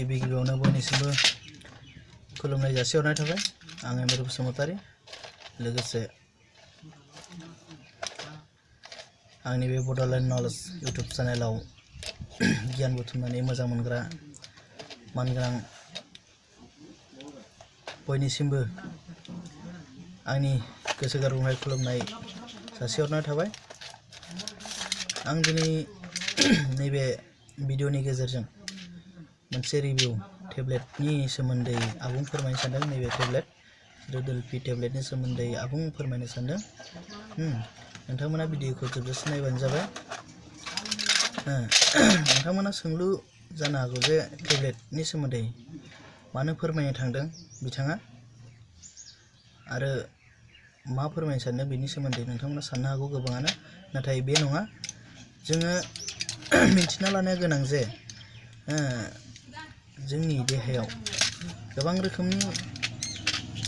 गिबि गिबियावनो बयनिसिमबो खुलुमनाय जासिहरनाय थाबाय। आं एमर बसुमतारी, लोगोसे आंनि बे बड'लेण्ड नलेज इउट्युब चेनेलाव गियान बुथुमनानै मोजां मोनग्रा मानगोनां बयनिसिमबो आंनि गोसो गोरबोनिफ्राय खुलुमनाय जासिहरनाय थाबाय। आं दिनै नैबे भिडिअनि गेजेरजों मोनसे रिभिउ टेब्लेटनि सोमोन्दै आबुं फोरमायनो सानदों। नैबे टेब्लेट जेर'डल पि टेब्लेटनि सोमोन्दै आबुं फोरमायनो सानदों। नोंथांमोना भिडिअखौ जोबजासिम नायबानो जाबाय। नोंथांमोना सोंलु जानो हागौ जे टेब्लेटनि सोमोन्दै मानो फोरमायनो थांदों बिथाङा, आरो मा फोरमायनो सानदों बेनि सोमोन्दै नोंथांमोना साननो हागौ गोबाङानो। नाथाय बे नङा, जोङो मिथिना लानो गोनां जे जोंनि देहायाव गोबां रोखोमनि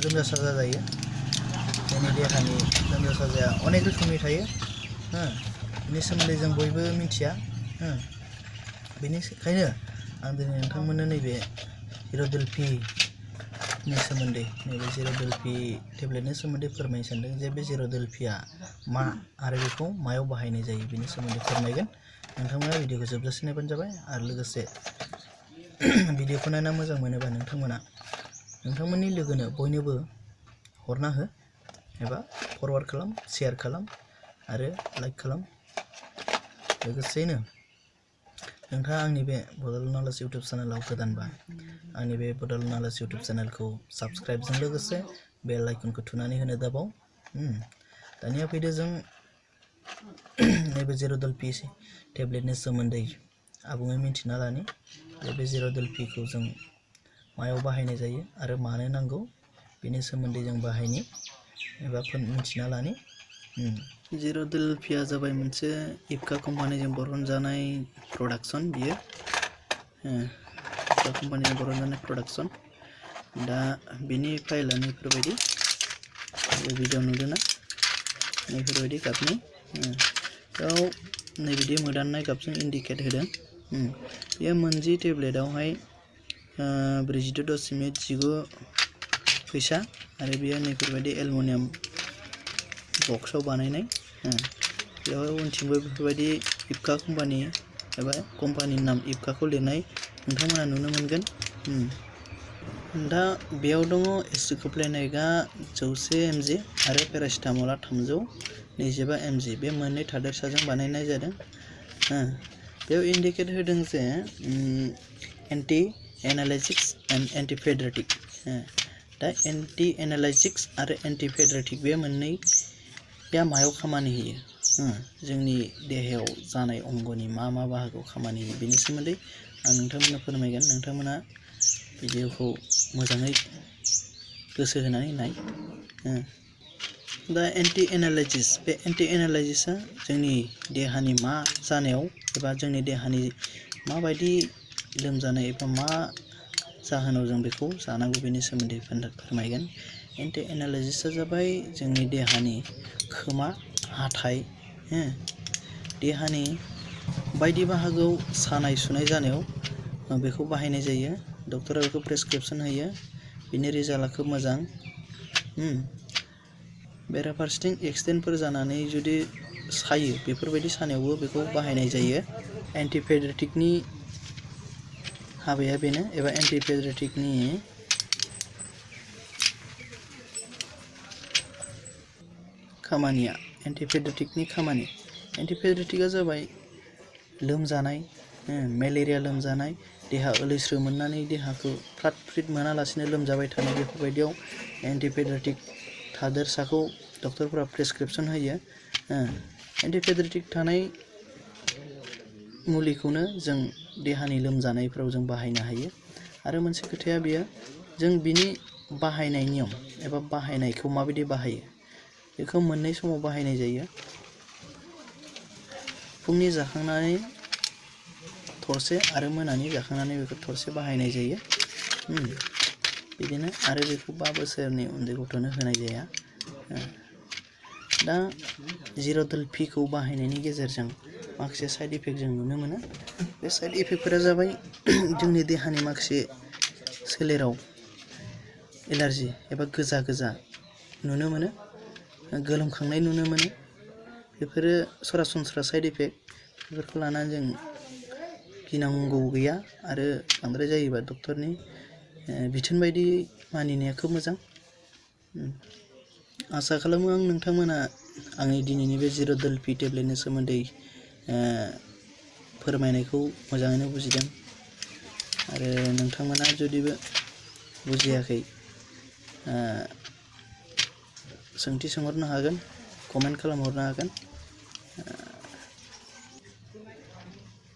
लोमजा साजा जायो। जोंनि देहानि लोमजा साजाया अनेक रोखोमनि थायो। बेनि सोमोन्दै जों बयबो मिथिया। बेनिखायनो आं दिनै नोंथांमोननो नैबे जेर'डल पि नि सोमोन्दै, नैबे जेर'डल पि टेब्लेटनि सोमोन्दै फोरमायनो सानदों जे बे जेर'डल पिआ मा आरो बेखौ मायाव बाहायनाय जायो बेनि सोमोन्दै फोरमायगोन। नोंथांमोना भिडिअखौ जोबजासिम नायबानो जाबाय। आरो लोगोसे भिडिअखौ नायना मोजां मोनोबा नोंथांमोना नोंथांमोननि लोगोनो बयनोबो हरना हो, एबा फरवार्ड खालाम, शेयार खालाम आरो लाइक खालाम। लोगोसेयैनो नोंथाङा आंनि बे बड'लेण्ड नलेज इउट्युब चेनेलाव गोदानबा आंनि बे बड'लेण्ड नलेज इउट्युब चेनेलखौ साबस्क्राइबजों लोगोसे बेल आइकनखौ थुनानै होनो दाबाव। दानिया फैदो जों नैबे जेर'डल पि टेब्लेटनि सोमोन्दै आबुङै मिथिना लानि। बे जेर'डल पिखौ जों मायाव बाहायनाय जायो आरो मानो नांगौ बेनि सोमोन्दै जों बाहायनि एबा मिथिना लानि। जेर'डल पिआ जाबाय मोनसे इफका कम्पानिजों बरनजानाय प्रडाक्सन। बियो इफका कम्पानिजों बरनजानाय प्रडाक्सन। दा बेनि फाइला नैफोरबायदि भिडिअ नुदोंना, नैफोरबायदि गाबनि बेयाव नैबिदि मोदाननाय गाबजों इन्डिकेट होदों। बेयो मोनजि टेब्लेटआवहाय 42.9 फैसा, आरो बेयो नैफोरबायदि एलुमिनियाम बक्सआव बानायनाय। बेयाव उनथिंबो बेफोरबायदि इफका कम्पानि एबा कम्पानिनि नाम इफकाखौ लिरनाय नोंथांमोना नुनो मोनगोन। दा बेयाव दङ एसिक्लोप्रेनिकआ 100 mg आरो पेरासिटामलआ 325 mg। बे मोननै थादेरसाजों बानायनाय जादों। बेयाव इन्डिकेट होदों जे एन्टि एनालाइजिक्स एन्ड एन्टिपेड्रेटिक। दा एन्टि एनालाइजिक्स आरो एन्टिपेड्रेटिक बे मोननैया मायाव खामानि होयो, जोंनि देहायाव जानाय अंगनि मा मा बाहागोआव खामानि होयो बेनि सोमोन्दै आं नोंथांमोननो फोरमायगोन। नोंथांमोना भिडिअखौ मोजाङै गोसो होनानै नाय। दा एन्टि एनालाइजिस, बे एन्टि एनालाइजिसआ जोंनि देहानि मा जानायाव एबा जोंनि देहानि माबायदि लोमजानाय एबा मा जाहोनाव जों बेखौ जानांगौ बेनि सोमोन्दै फोरमायगोन। एन्टि एनालाइजिसआ जाबाय जोंनि देहानि खोमा, हाथाइ, देहानि बायदि बाहागोआव सानाय सुनाय जानायाव बेखौ बाहायनाय जायो। डक्टरा बेखौ प्रेसक्रिपसन होयो। बिनि रिजाल्टआ खोब मोजां। बेराफारसेथिं एक्सिडेन्टफोर जानानै जुदि सायो, बेफोरबायदि सानायावबो बेखौ बाहायनाय जायो। एन्टिपेड्रेटिकनि हाबाया बेनो, एबा एन्टिपेड्रेटिकनि खामानिया, एन्टिपेड्रेटिकआ जाबाय लोमजानाय, मेलेरिया लोमजानाय, देहा ओलैस्रो मोननानै देहाखौ फ्रात फ्रित मोनालासिनो लोमजाबाय थानाय, बेफोरबायदियाव एन्टिपेड्रेटिक थादेरसाखौ डक्टरफोरा प्रेसक्रिपसन होयो। एन्टिपेड्रेटिक थानाय मुलिखौनो जों देहानि लोमजानायफ्राव जों बाहायनो हायो। आरो मोनसे खोथाया बेयो, जों बिनि बाहायनाय नियम एबा बाहायनायखौ माबायदि बाहायो बेखौ मोननै समाव बाहायनाय जायो। फुंनि जाखांनानै थरसे आरो मोनानि जाखांनानै बेखौ थरसे बाहायनाय जायो। बिदिनो आरो बेखौ 5 बोसोरनि उन्दै गथ'नो होनाय जाया। दा जिर'डल पि खौ बाहायनायनि गेजेरजों माखासे साइड इफेक्ट जों नुनो मोनो। बे साइड इफेक्टफोरा जाबाय जोंनि देहानि माखासे सोलेराव एलार्जि एबा गोजा गोजा नुनो मोनो, गोलोमखांनाय नुनो मोनो। बेफोरो सरासनस्रा साइड इफेक्ट। बेफोरखौ लानानै जों गिनांगौ गैया आरो बांद्राय जायोबा डक्टरनि बिथोन बायदि मानिनाया खोब मोजां। आसा खालामो आं नोंथांमोना आंनि दिनैनि बे जिर'डल पि टेब्लेटनि सोमोन्दै फोरमायनायखौ मोजाङैनो बुजिदों आरो नोंथांमोना जुदिबो बुजियाखै सोंथि सोंहरनो हागोन, कमेन्ट खालामहरनो हागोन।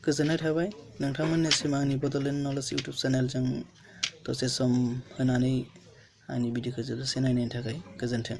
गोजोननाय थाबाय नोंथांमोननिसिम आंनि बड'लेण्ड नलेज इउटुब चेनेलजों दसे सम होनानै आंनि भिडिअखौ जोबजासे नायनायनि थाखाय गोजोन्थों।